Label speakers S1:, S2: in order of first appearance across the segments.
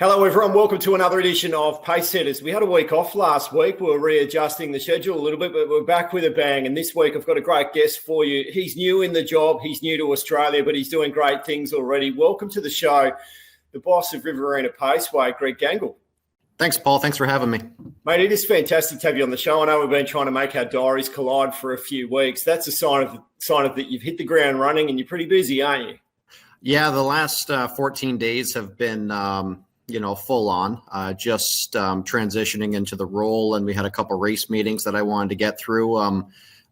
S1: Hello, everyone. Welcome to another edition of Pacesetters. We had a week off last week. We were readjusting the schedule a little bit, but we're back with a bang. And this week, I've got a great guest for you. He's new in the job. He's new to Australia, but he's doing great things already. Welcome to the show, the boss of Riverina Paceway, Greg Gangle.
S2: Thanks, Paul. Thanks for having me.
S1: Mate, it is fantastic to have you on the show. I know we've been trying to make our diaries collide for a few weeks. That's a sign of that you've hit the ground running and you're pretty busy, aren't you?
S2: Yeah, the last 14 days have been full on, just transitioning into the role. And we had a couple race meetings that I wanted to get through.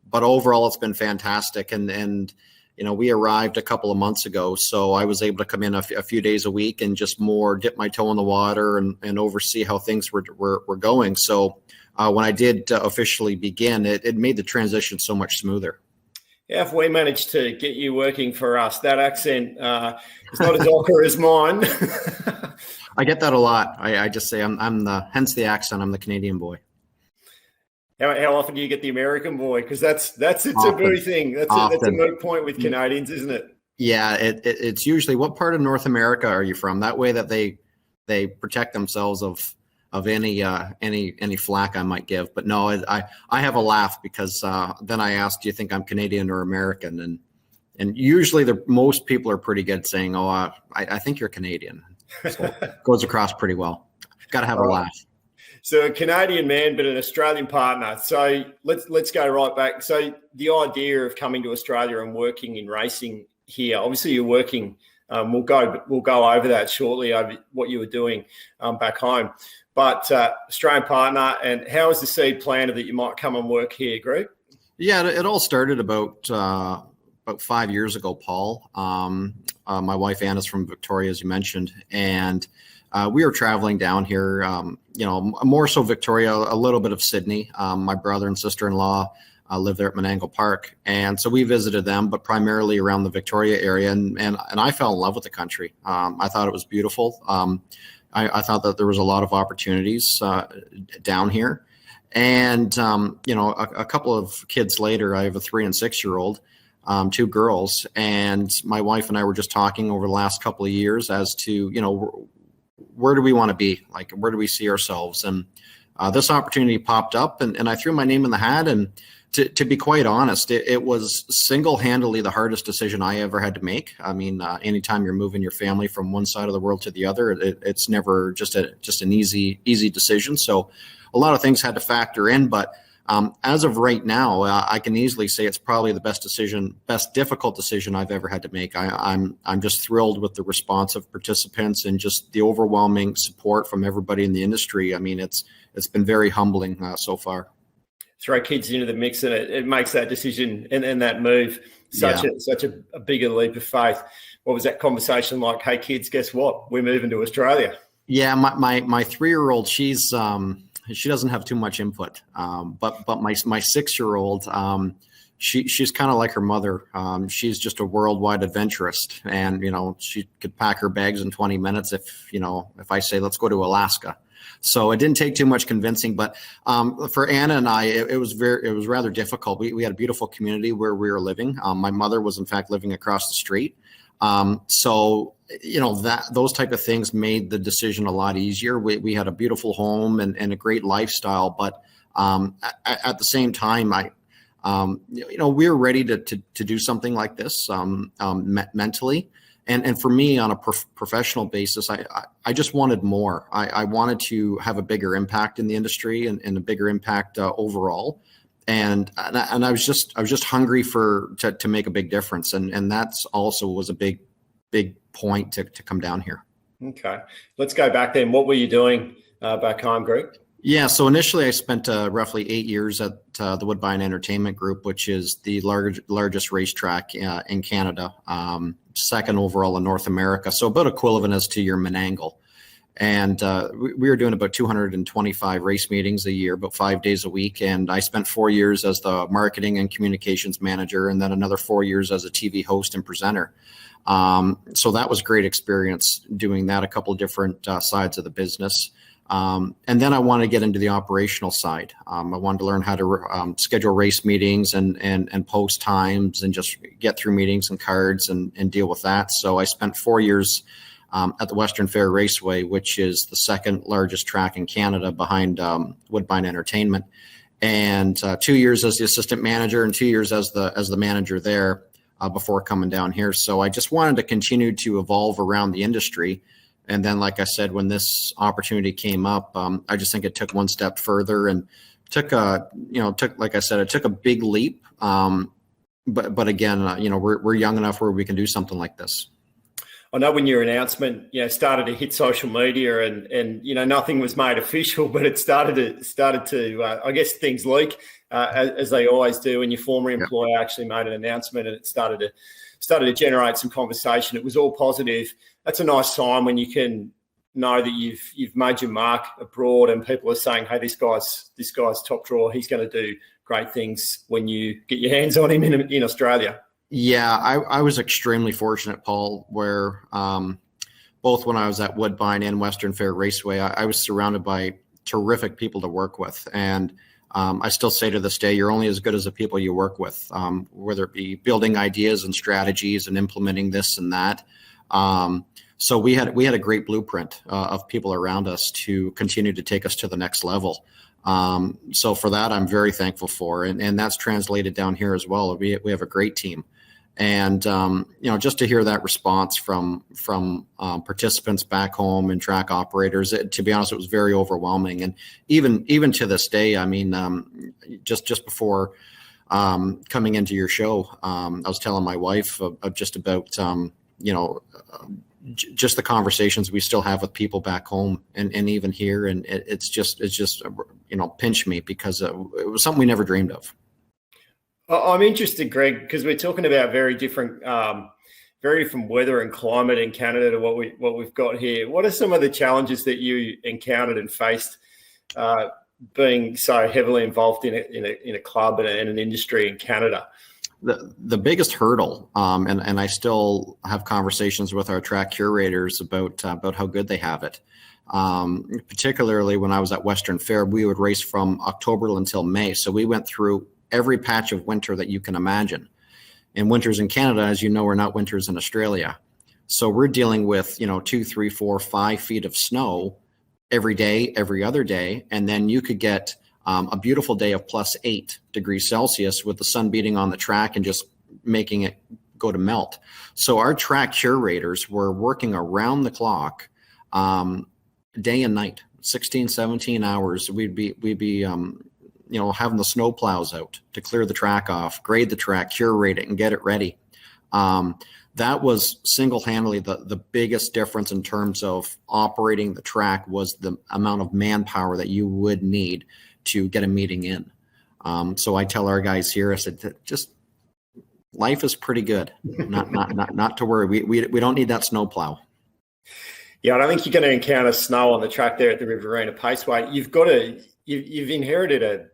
S2: But overall, it's been fantastic. And we arrived a couple of months ago, so I was able to come in a few days a week and just more dip my toe in the water and oversee how things were going. So when I did officially begin, it made the transition so much smoother.
S1: Yeah, if we managed to get you working for us, that accent is not as awkward as mine.
S2: I get that a lot. I just say hence the accent. I'm the Canadian boy.
S1: How often do you get the American boy? Because it's a taboo thing. That's a moot point with Canadians, isn't it?
S2: Yeah, it's usually, what part of North America are you from? That way that they protect themselves of any flack I might give. But no, I have a laugh because then I ask, do you think I'm Canadian or American? And usually most people are pretty good saying, I think you're Canadian. So it goes across pretty well. Got to have a laugh.
S1: So a Canadian man, but an Australian partner. So let's go right back. So the idea of coming to Australia and working in racing here, obviously you're working. We'll go over that shortly, over what you were doing back home. But Australian partner, and how is the seed planted that you might come and work here, Greg?
S2: Yeah, it all started about 5 years ago, Paul. My wife Anna's from Victoria, as you mentioned, and we were traveling down here. More so Victoria, a little bit of Sydney. My brother and sister-in-law live there at Menangle Park, and so we visited them, but primarily around the Victoria area. And I fell in love with the country. I thought it was beautiful. I thought that there was a lot of opportunities down here. And, a couple of kids later, I have a 3 and 6 year old, 2 girls. And my wife and I were just talking over the last couple of years as to, where do we want to be? Like, where do we see ourselves? And this opportunity popped up and I threw my name in the hat. And to be quite honest, it was single-handedly the hardest decision I ever had to make. I mean, anytime you're moving your family from one side of the world to the other, it's never just an easy decision. So a lot of things had to factor in, but as of right now, I can easily say it's probably the best difficult decision I've ever had to make. I'm just thrilled with the response of participants and just the overwhelming support from everybody in the industry. I mean, it's been very humbling so far.
S1: Throw kids into the mix and it makes that decision and that move such a bigger leap of faith. What was that conversation like? Hey kids, guess what? We're moving to Australia.
S2: Yeah, my 3-year-old, she doesn't have too much input. But my 6-year-old, she's kind of like her mother. She's just a worldwide adventurist, and she could pack her bags in 20 minutes if I say let's go to Alaska. So it didn't take too much convincing, but for Anna and I, it was rather difficult. We had a beautiful community where we were living. My mother was in fact living across the street. So those type of things made the decision a lot easier. We had a beautiful home and a great lifestyle, but at the same time, we were ready to do something like this mentally. And for me, on a professional basis, I just wanted more. I wanted to have a bigger impact in the industry and a bigger impact overall. And I was just hungry to make a big difference. And that's also was a big point to come down here.
S1: Okay. Let's go back then. What were you doing back home, Greg?
S2: Yeah, so initially I spent roughly 8 years at the Woodbine Entertainment Group, which is the largest racetrack in Canada, second overall in North America, so about equivalent as to your Menangle. And we were doing about 225 race meetings a year, about 5 days a week. And I spent 4 years as the marketing and communications manager, and then another 4 years as a TV host and presenter. So that was a great experience doing that, a couple of different sides of the business. And then I wanted to get into the operational side. I wanted to learn how to schedule race meetings and post times and just get through meetings and cards and deal with that. So I spent 4 years at the Western Fair Raceway, which is the second largest track in Canada behind Woodbine Entertainment. And 2 years as the assistant manager and 2 years as the manager there before coming down here. So I just wanted to continue to evolve around the industry. And then, like I said, when this opportunity came up, I just think it took one step further and took like I said, it took a big leap. But again, we're young enough where we can do something like this.
S1: I know when your announcement, started to hit social media and nothing was made official, but it started to I guess things leak as they always do. When your former employer actually made an announcement and it started to generate some conversation. It was all positive. That's a nice sign when you can know that you've made your mark abroad and people are saying, hey, this guy's top drawer. He's going to do great things when you get your hands on him in Australia.
S2: Yeah, I was extremely fortunate, Paul, where both when I was at Woodbine and Western Fair Raceway, I was surrounded by terrific people to work with. And I still say to this day, you're only as good as the people you work with, whether it be building ideas and strategies and implementing this and that. So we had a great blueprint of people around us to continue to take us to the next level. So for that, I'm very thankful for, and that's translated down here as well. We have a great team. And, just to hear that response from participants back home and track operators, to be honest, it was very overwhelming. And even to this day, I mean, just before coming into your show, I was telling my wife just about, just the conversations we still have with people back home and even here. And it's just pinched me because it was something we never dreamed of.
S1: I'm interested, Greg, because we're talking about very different weather and climate in Canada to what we've got here. What are some of the challenges that you encountered and faced being so heavily involved in a club and an industry in Canada?
S2: The biggest hurdle, and I still have conversations with our track curators about how good they have it. Particularly when I was at Western Fair, we would race from October until May, so we went through every patch of winter that you can imagine. And winters in Canada, as you know, are not winters in Australia. So we're dealing with, 2, 3, 4, 5 feet of snow every day, every other day. And then you could get a beautiful day of +8 degrees Celsius with the sun beating on the track and just making it go to melt. So our track curators were working around the clock, day and night, 16, 17 hours. We'd be having the snow plows out to clear the track off, grade the track, curate it, and get it ready. That was single-handedly the biggest difference in terms of operating the track was the amount of manpower that you would need to get a meeting in. So I tell our guys here, I said, just life is pretty good. Not to worry. We don't need that snow plow.
S1: Yeah, I don't think you're going to encounter snow on the track there at the Riverina Paceway. You've inherited a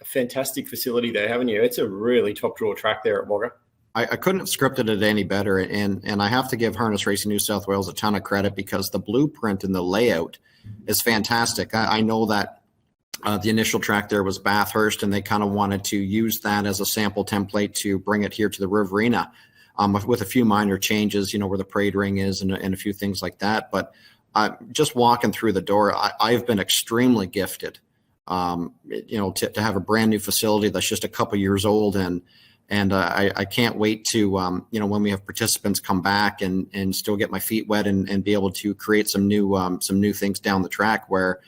S1: fantastic facility there, haven't you? It's a really top draw track there at Wagga.
S2: I couldn't have scripted it any better, and I have to give Harness Racing New South Wales a ton of credit because the blueprint and the layout is fantastic. I know that the initial track there was Bathurst, and they kind of wanted to use that as a sample template to bring it here to the Riverina with a few minor changes, where the parade ring is and a few things like that. But just walking through the door, I've been extremely gifted. To have a brand new facility that's just a couple years old, and I can't wait to when we have participants come back and still get my feet wet and be able to create some new things down the track where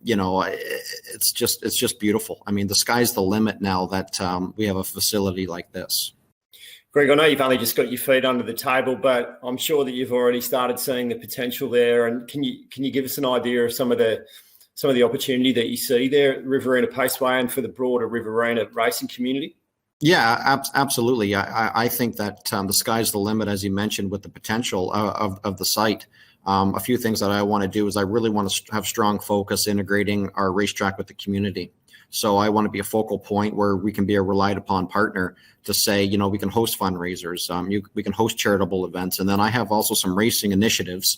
S2: it's just beautiful. I mean, the sky's the limit now that we have a facility like this.
S1: Greg, I know you've only just got your feet under the table, but I'm sure that you've already started seeing the potential there. And can you give us an idea of some of the opportunity that you see there at Riverina Paceway and for the broader Riverina racing community?
S2: Yeah, absolutely. I think that the sky's the limit, as you mentioned, with the potential of the site. A few things that I want to do is I really want to have strong focus integrating our racetrack with the community. So I want to be a focal point where we can be a relied upon partner to say, we can host fundraisers, we can host charitable events. And then I have also some racing initiatives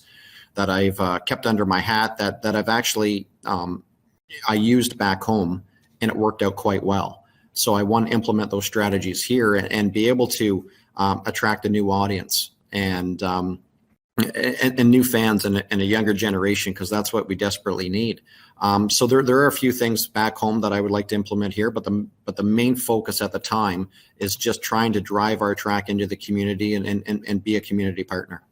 S2: that I've kept under my hat that I've actually I used back home, and it worked out quite well. So I want to implement those strategies here and be able to attract a new audience and and new fans and a younger generation, because that's what we desperately need. So there are a few things back home that I would like to implement here, but the main focus at the time is just trying to drive our track into the community and be a community partner.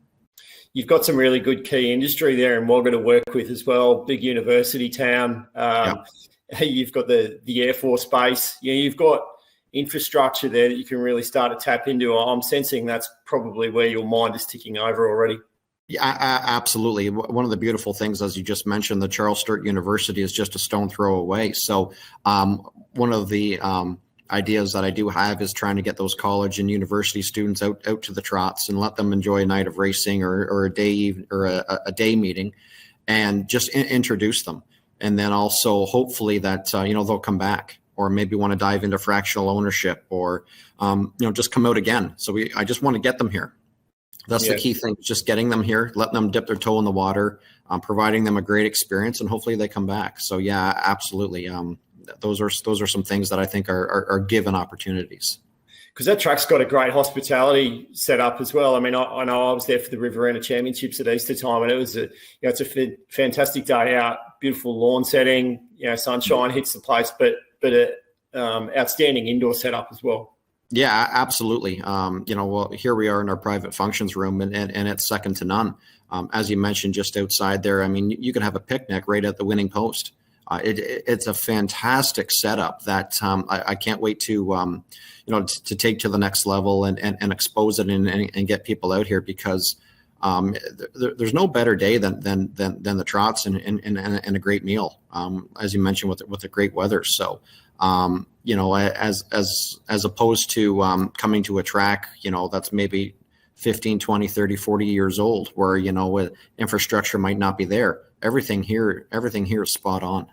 S1: You've got some really good key industry there in Wagga to work with as well. Big university town. You've got the Air Force Base. You've got infrastructure there that you can really start to tap into. I'm sensing that's probably where your mind is ticking over already.
S2: Yeah, absolutely. One of the beautiful things, as you just mentioned, the Charles Sturt University is just a stone throw away. So one of the ideas that I do have is trying to get those college and university students out to the trots and let them enjoy a night of racing or a day meeting, and just introduce them. And then also hopefully that they'll come back, or maybe want to dive into fractional ownership, or just come out again. So I just want to get them here. That's the key thing, just getting them here, letting them dip their toe in the water, providing them a great experience, and hopefully they come back. So yeah, absolutely. Those are some things that I think are given opportunities.
S1: Because that track's got a great hospitality set up as well. I mean, I know I was there for the Riverina Championships at Easter time, and it was it's a fantastic day out, beautiful lawn setting, sunshine hits the place, but outstanding indoor setup as well.
S2: Yeah, absolutely. Well, here we are in our private functions room, and it's second to none. As you mentioned, just outside there, I mean, you can have a picnic right at the winning post. It's a fantastic setup that I can't wait to to take to the next level and expose it and get people out here, because there's no better day than the trots and a great meal, as you mentioned, with the great weather. So as opposed to coming to a track that's maybe 15, 20, 30, 40 years old, where infrastructure might not be there. Everything here is spot on.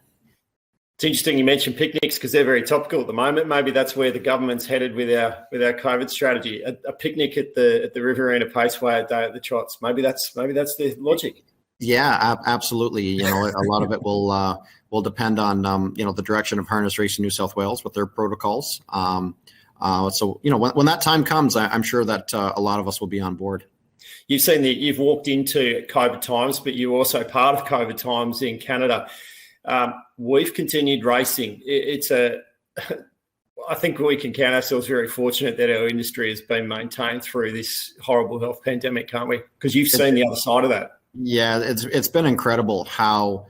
S1: It's interesting you mentioned picnics, because they're very topical at the moment. Maybe that's where the government's headed with our COVID strategy. A picnic at the Riverina Paceway a day at the trots. Maybe that's the logic.
S2: Yeah, absolutely. A lot of it will depend on the direction of Harness Racing New South Wales with their protocols. So when that time comes, I'm sure that a lot of us will be on board.
S1: You've seen that you've walked into COVID times, but you're also part of COVID times in Canada. We've continued racing. I think we can count ourselves very fortunate that our industry has been maintained through this horrible health pandemic, can't we? Because you've seen the other side of that.
S2: Yeah, it's been incredible how,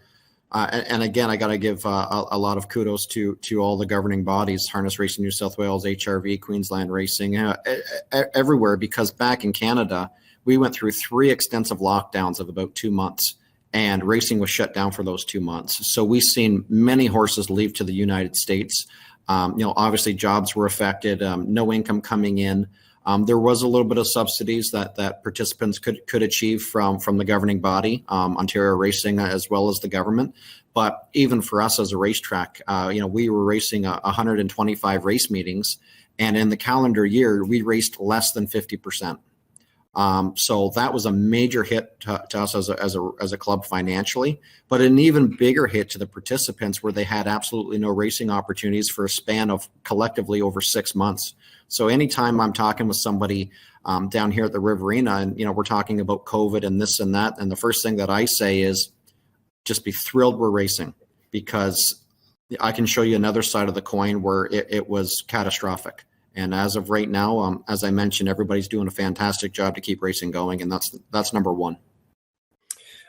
S2: and again, I got to give a lot of kudos to all the governing bodies, Harness Racing New South Wales, HRV, Queensland Racing, everywhere, because back in Canada, we went through 3 extensive lockdowns of about 2 months. And racing was shut down for those 2 months. So we've seen many horses leave to the United States. Obviously jobs were affected, no income coming in. There was a little bit of subsidies that participants could achieve from the governing body, Ontario Racing, as well as the government. But even for us as a racetrack, we were racing 125 race meetings, and in the calendar year, we raced less than 50%. So that was a major hit to us as a club financially, but an even bigger hit to the participants, where they had absolutely no racing opportunities for a span of collectively over 6 months. So anytime I'm talking with somebody down here at the Riverina, and we're talking about COVID and this and that, and the first thing that I say is just be thrilled we're racing, because I can show you another side of the coin where it was catastrophic. And as of right now, as I mentioned, everybody's doing a fantastic job to keep racing going, and that's number one.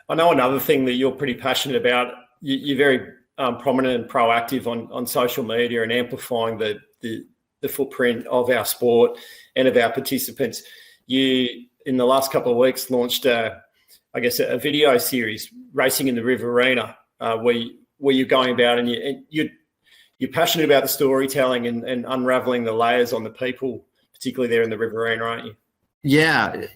S1: I know another thing that you're pretty passionate about. You're very prominent and proactive on social media and amplifying the footprint of our sport and of our participants. You, in the last couple of weeks, launched a video series, Racing in the Riverina, where you're going about and you're passionate about the storytelling and unraveling the layers on the people, particularly there in the Riverina, aren't you?
S2: Yeah,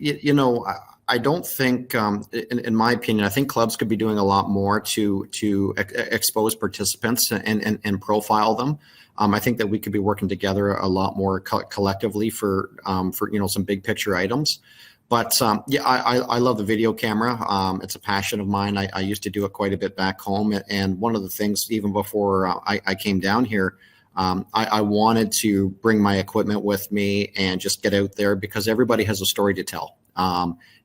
S2: I don't think, in my opinion, I think clubs could be doing a lot more to expose participants and profile them. I think that we could be working together a lot more collectively for some big picture items. But I love the video camera. It's a passion of mine. I used to do it quite a bit back home. And one of the things, even before I came down here, I wanted to bring my equipment with me and just get out there, because everybody has a story to tell.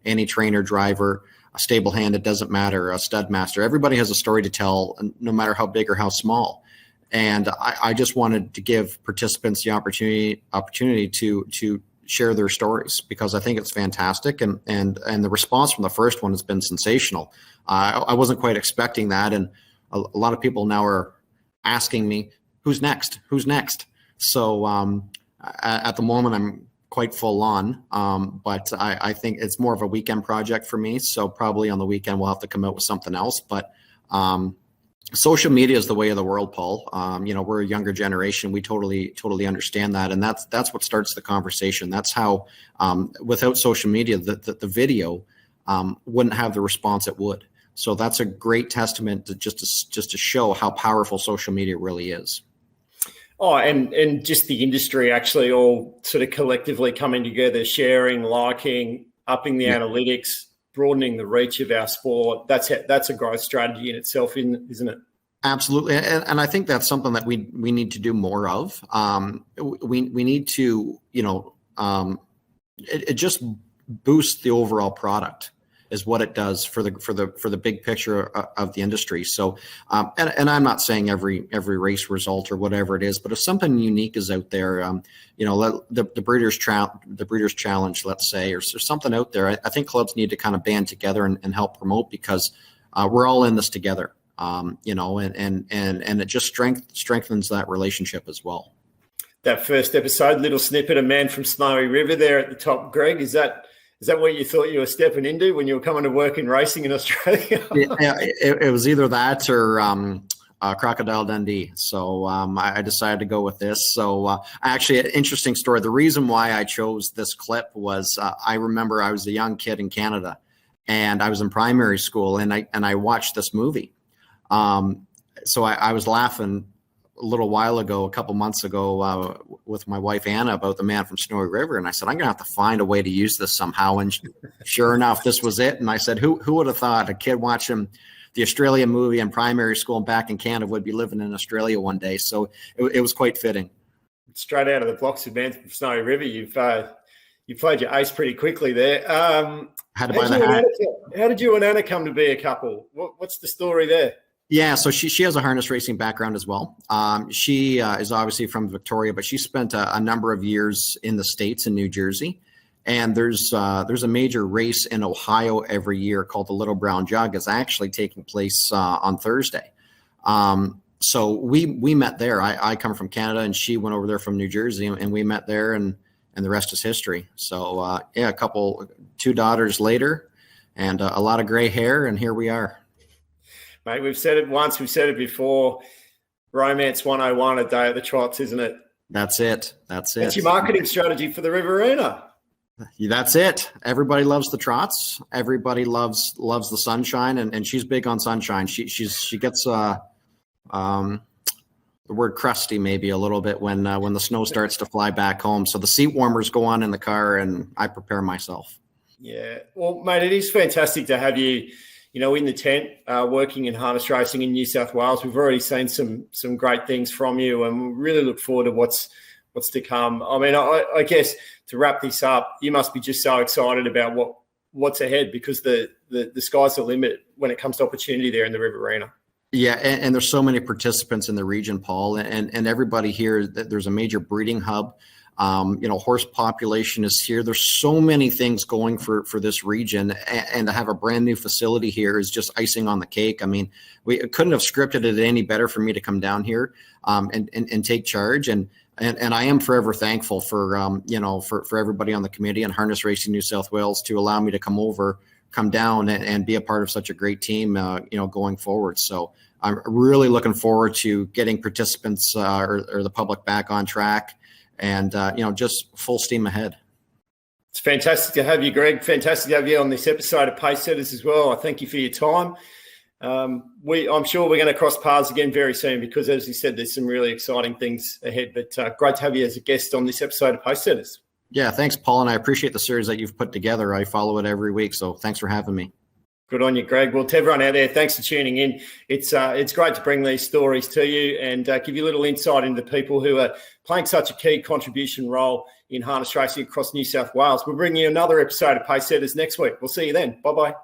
S2: Any trainer, driver, a stable hand, it doesn't matter, a stud master. Everybody has a story to tell, no matter how big or how small. And I just wanted to give participants the opportunity to share their stories, because I think it's fantastic. And the response from the first one has been sensational. I wasn't quite expecting that. And a lot of people now are asking me, who's next? So at the moment, I'm quite full on, but I think it's more of a weekend project for me. So probably on the weekend, we'll have to come out with something else. But social media is the way of the world, Paul. We're a younger generation. We totally understand that. And that's what starts the conversation. That's how, without social media, the video wouldn't have the response it would. So that's a great testament to just to show how powerful social media really is.
S1: Oh, and just the industry actually all sort of collectively coming together, sharing, liking, upping the analytics, broadening the reach of our sport. That's a growth strategy in itself, isn't it?
S2: Absolutely. And I think that's something that we need to do more of. We need to, it just boosts the overall product, is what it does for the big picture of the industry. So, and I'm not saying every race result or whatever it is, but if something unique is out there, the Breeders' Challenge, let's say, or something out there, I think clubs need to kind of band together and help promote, because we're all in this together, and it just strengthens that relationship as well.
S1: That first episode, little snippet of Man from Snowy River there at the top, Greg, is that what you thought you were stepping into when you were coming to work in racing in Australia?
S2: Yeah, it was either that or Crocodile Dundee. So I decided to go with this. So actually, an interesting story. The reason why I chose this clip was I remember I was a young kid in Canada, and I was in primary school, and I watched this movie. So I was laughing a little while ago, a couple months ago, with my wife Anna about the Man from Snowy River, and I said, I'm gonna have to find a way to use this somehow. And sure enough, this was it. And I said, who would have thought a kid watching the Australian movie in primary school and back in Canada would be living in Australia one day? So it was quite fitting.
S1: Straight out of the blocks of Man from Snowy River, you played your ace pretty quickly there.
S2: Had to buy the hat.
S1: How did you and Anna come to be a couple? What's the story there?
S2: Yeah, so she has a harness racing background as well. She is obviously from Victoria, but she spent a number of years in the States, in New Jersey. And there's a major race in Ohio every year called the Little Brown Jug. It's actually taking place on Thursday. So we met there. I come from Canada, and she went over there from New Jersey, and we met there, and the rest is history. So two daughters later, and a lot of gray hair, and here we are.
S1: Mate, we've said it once, we've said it before. Romance 101, a day at the trots, isn't it?
S2: That's it.
S1: That's your marketing strategy for the Riverina.
S2: That's it. Everybody loves the trots. Everybody loves the sunshine, and she's big on sunshine. She gets the word crusty maybe a little bit when the snow starts to fly back home. So the seat warmers go on in the car, and I prepare myself. Yeah.
S1: Well, mate, it is fantastic to have you, in the tent, working in harness racing in New South Wales. We've already seen some great things from you, and we really look forward to what's to come. I mean, I guess to wrap this up, you must be just so excited about what's ahead, because the sky's the limit when it comes to opportunity there in the Riverina.
S2: Yeah, and there's so many participants in the region, Paul, and everybody here. There's a major breeding hub. Horse population is here. There's so many things going for this region, and to have a brand new facility here is just icing on the cake. I mean, we couldn't have scripted it any better for me to come down here and take charge. And I am forever thankful for everybody on the committee and Harness Racing New South Wales to allow me to come down and be a part of such a great team, going forward. So I'm really looking forward to getting participants or the public back on track. And, just full steam ahead.
S1: It's fantastic to have you, Greg. Fantastic to have you on this episode of Pacesetters as well. I thank you for your time. I'm sure we're going to cross paths again very soon, because, as you said, there's some really exciting things ahead. But great to have you as a guest on this episode of Pacesetters. Yeah, thanks, Paul. And I appreciate the series that you've put together. I follow it every week. So thanks for having me. Good on you, Greg. Well, to everyone out there, thanks for tuning in. It's great to bring these stories to you and give you a little insight into people who are playing such a key contribution role in harness racing across New South Wales. We'll bring you another episode of Pacesetters next week. We'll see you then. Bye-bye.